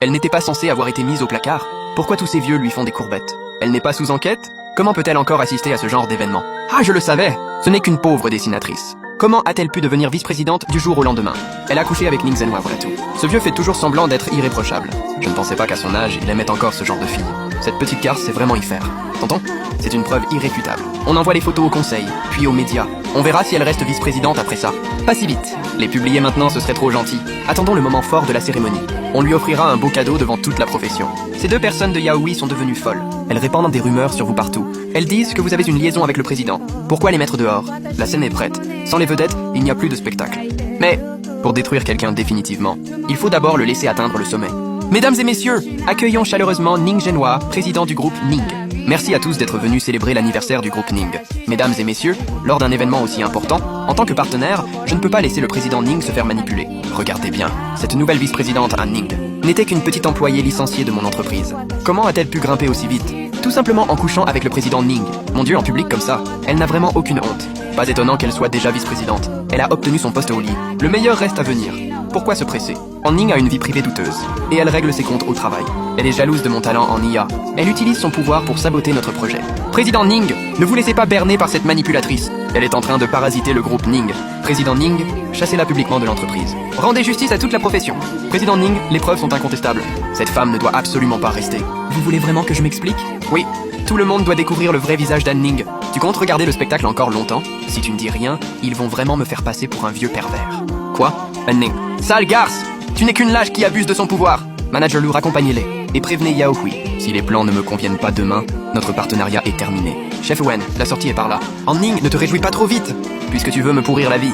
Elle n'était pas censée avoir été mise au placard. Pourquoi tous ces vieux lui font des courbettes? Elle n'est pas sous enquête? Comment peut-elle encore assister à ce genre d'événement? Ah, je le savais! Ce n'est qu'une pauvre dessinatrice. Comment a-t-elle pu devenir vice-présidente du jour au lendemain? Elle a couché avec Ning Zhenhua, voilà tout. Ce vieux fait toujours semblant d'être irréprochable. Je ne pensais pas qu'à son âge, il aimait encore ce genre de fille. Cette petite garce sait vraiment y faire. Tonton? C'est une preuve irréfutable. On envoie les photos au conseil, puis aux médias. On verra si elle reste vice-présidente après ça. Pas si vite. Les publier maintenant, ce serait trop gentil. Attendons le moment fort de la cérémonie. On lui offrira un beau cadeau devant toute la profession. Ces deux personnes de Yaoi sont devenues folles. Elles répandent des rumeurs sur vous partout. Elles disent que vous avez une liaison avec le président. Pourquoi les mettre dehors? La scène est prête. Sans les vedettes, il n'y a plus de spectacle. Mais, pour détruire quelqu'un définitivement, il faut d'abord le laisser atteindre le sommet. Mesdames et messieurs, accueillons chaleureusement Ning Zhenhua, président du groupe Ning. Merci à tous d'être venus célébrer l'anniversaire du groupe Ning. Mesdames et messieurs, lors d'un événement aussi important, en tant que partenaire, je ne peux pas laisser le président Ning se faire manipuler. Regardez bien, cette nouvelle vice-présidente à Ning n'était qu'une petite employée licenciée de mon entreprise. Comment a-t-elle pu grimper aussi vite? Tout simplement en couchant avec le président Ning. Mon Dieu, en public comme ça, elle n'a vraiment aucune honte. Pas étonnant qu'elle soit déjà vice-présidente. Elle a obtenu son poste au lit. Le meilleur reste à venir. Pourquoi se presser? Ning a une vie privée douteuse, et elle règle ses comptes au travail. Elle est jalouse de mon talent en IA. Elle utilise son pouvoir pour saboter notre projet. Président Ning, ne vous laissez pas berner par cette manipulatrice. Elle est en train de parasiter le groupe Ning. Président Ning, chassez-la publiquement de l'entreprise. Rendez justice à toute la profession. Président Ning, les preuves sont incontestables. Cette femme ne doit absolument pas rester. Vous voulez vraiment que je m'explique? Oui. Tout le monde doit découvrir le vrai visage d'Ning. Tu comptes regarder le spectacle encore longtemps? Si tu ne dis rien, ils vont vraiment me faire passer pour un vieux pervers. Quoi? Ning. Sale garce! Tu n'es qu'une lâche qui abuse de son pouvoir. Manager Lou, raccompagnez-les. Et prévenez Yaoi. Si les plans ne me conviennent pas demain, notre partenariat est terminé. Chef Wen, la sortie est par là. Ning, ne te réjouis pas trop vite, puisque tu veux me pourrir la vie.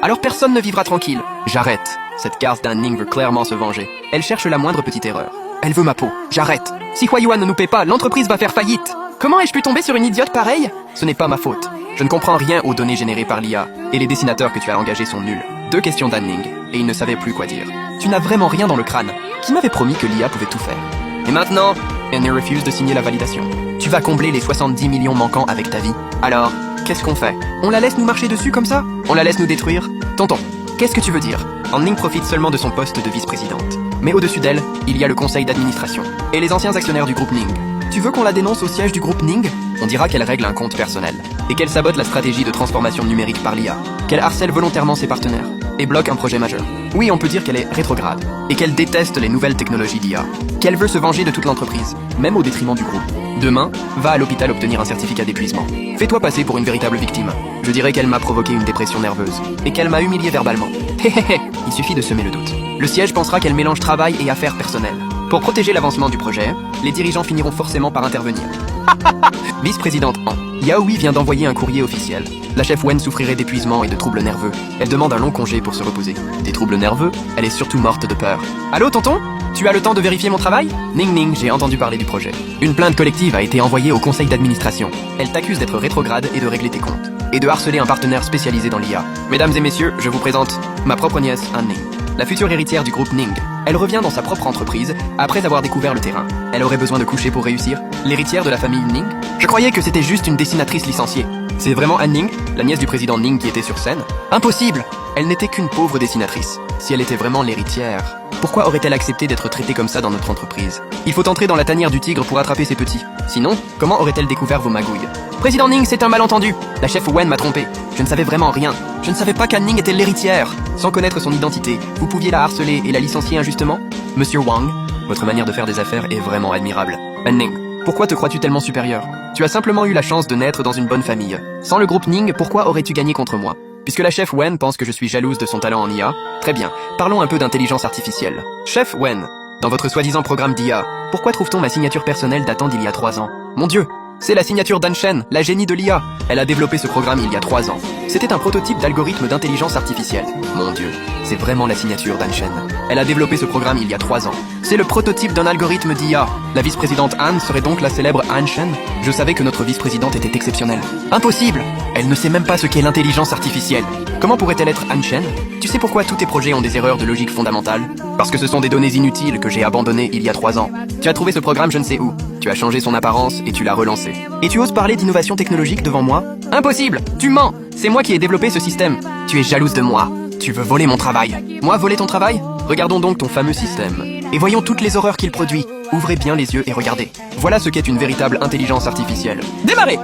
Alors personne ne vivra tranquille. J'arrête. Cette garce Ning veut clairement se venger. Elle cherche la moindre petite erreur. Elle veut ma peau. J'arrête. Si Huayuan ne nous paie pas, l'entreprise va faire faillite. Comment ai-je pu tomber sur une idiote pareille? Ce n'est pas ma faute. Je ne comprends rien aux données générées par l'IA, et les dessinateurs que tu as engagés sont nuls. 2 questions Ning, et il ne savait plus quoi dire. Tu n'as vraiment rien dans le crâne. Qui m'avait promis que l'IA pouvait tout faire? Et maintenant, elle refuse de signer la validation. Tu vas combler les 70 millions manquants avec ta vie. Alors, qu'est-ce qu'on fait? On la laisse nous marcher dessus comme ça? On la laisse nous détruire? Tonton, qu'est-ce que tu veux dire? Ning profite seulement de son poste de vice-présidente. Mais au-dessus d'elle, il y a le conseil d'administration et les anciens actionnaires du groupe Ning. Tu veux qu'on la dénonce au siège du groupe Ning? On dira qu'elle règle un compte personnel et qu'elle sabote la stratégie de transformation numérique par l'IA, qu'elle harcèle volontairement ses partenaires et bloque un projet majeur. Oui, on peut dire qu'elle est rétrograde et qu'elle déteste les nouvelles technologies d'IA, qu'elle veut se venger de toute l'entreprise, même au détriment du groupe. Demain, va à l'hôpital obtenir un certificat d'épuisement. Fais-toi passer pour une véritable victime. Je dirais qu'elle m'a provoqué une dépression nerveuse et qu'elle m'a humilié verbalement. Hé, il suffit de semer le doute. Le siège pensera qu'elle mélange travail et affaires personnelles. Pour protéger l'avancement du projet, les dirigeants finiront forcément par intervenir. Vice-présidente Yaoi vient d'envoyer un courrier officiel. La chef Wen souffrirait d'épuisement et de troubles nerveux. Elle demande un long congé pour se reposer. Des troubles nerveux? Elle est surtout morte de peur. Allô, tonton? Tu as le temps de vérifier mon travail? Ning, j'ai entendu parler du projet. Une plainte collective a été envoyée au conseil d'administration. Elle t'accuse d'être rétrograde et de régler tes comptes. Et de harceler un partenaire spécialisé dans l'IA. Mesdames et messieurs, je vous présente ma propre nièce, Ning. La future héritière du groupe Ning. Elle revient dans sa propre entreprise après avoir découvert le terrain. Elle aurait besoin de coucher pour réussir? L'héritière de la famille Ning? Je croyais que c'était juste une dessinatrice licenciée. C'est vraiment Ning, la nièce du président Ning, qui était sur scène? Impossible! Elle n'était qu'une pauvre dessinatrice. Si elle était vraiment l'héritière, pourquoi aurait-elle accepté d'être traitée comme ça dans notre entreprise? Il faut entrer dans la tanière du tigre pour attraper ses petits. Sinon, comment aurait-elle découvert vos magouilles? Président Ning, c'est un malentendu. La chef Wen m'a trompé. Je ne savais vraiment rien. Je ne savais pas qu'Ning était l'héritière. Sans connaître son identité, vous pouviez la harceler et la licencier injustement? Monsieur Wang, votre manière de faire des affaires est vraiment admirable. Ning, pourquoi te crois-tu tellement supérieur? Tu as simplement eu la chance de naître dans une bonne famille. Sans le groupe Ning, pourquoi aurais-tu gagné contre moi? Puisque la chef Wen pense que je suis jalouse de son talent en IA, très bien, parlons un peu d'intelligence artificielle. Chef Wen, dans votre soi-disant programme d'IA, pourquoi trouve-t-on ma signature personnelle datant d'il y a 3 ans? Mon Dieu, c'est la signature d'Anshen, la génie de l'IA. Elle a développé ce programme il y a 3 ans. C'était un prototype d'algorithme d'intelligence artificielle. Mon Dieu, c'est vraiment la signature d'Anshen. Elle a développé ce programme il y a 3 ans. C'est le prototype d'un algorithme d'IA. La vice-présidente Han serait donc la célèbre Anshen? Je savais que notre vice-présidente était exceptionnelle. Impossible! Elle ne sait même pas ce qu'est l'intelligence artificielle. Comment pourrait-elle être Anshen? Tu sais pourquoi tous tes projets ont des erreurs de logique fondamentale? Parce que ce sont des données inutiles que j'ai abandonnées il y a 3 ans. Tu as trouvé ce programme je ne sais où. Tu as changé son apparence et tu l'as relancé. Et tu oses parler d'innovation technologique devant moi? Impossible! Tu mens! C'est moi qui ai développé ce système. Tu es jalouse de moi. Tu veux voler mon travail. Moi voler ton travail? Regardons donc ton fameux système. et voyons toutes les horreurs qu'il produit. Ouvrez bien les yeux et regardez. Voilà ce qu'est une véritable intelligence artificielle. Démarrez!